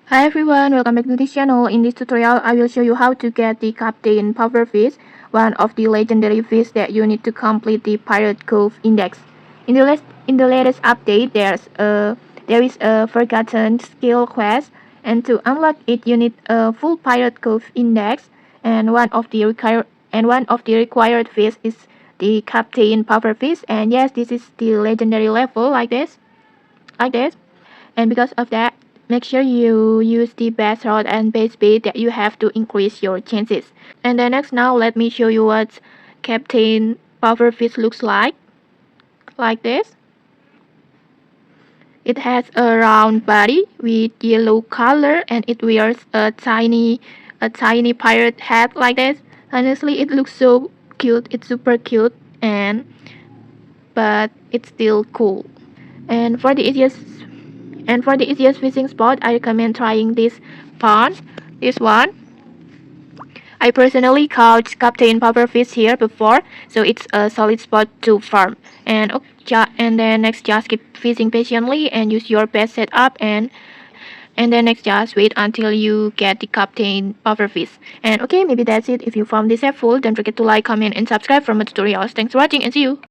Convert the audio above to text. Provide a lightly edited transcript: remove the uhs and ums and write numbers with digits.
Hi everyone, welcome back to this channel. In this tutorial, I will show you how to get the Captain Pufferfish, one of the legendary fish that you need to complete the Pirate Cove index. In the latest update, there is a forgotten skill quest, and to unlock it, you need a full Pirate Cove index, and one of the required fish is the Captain Pufferfish. And yes, this is the legendary level like this. And because of that, make sure you use the best route and base speed that you have to increase your chances. And then next, now let me show you what Captain Pufferfish looks like this. It has a round body with yellow color and it wears a tiny pirate hat like this. Honestly, it looks so cute. It's super cute, but it's still cool. And for the easiest fishing spot, I recommend trying this pond. This one. I personally caught Captain Pufferfish here before, so it's a solid spot to farm. And then next, just keep fishing patiently and use your best setup and then next, just wait until you get the Captain Pufferfish. And okay, maybe that's it. If you found this helpful, don't forget to like, comment, and subscribe for more tutorials. Thanks for watching and see you.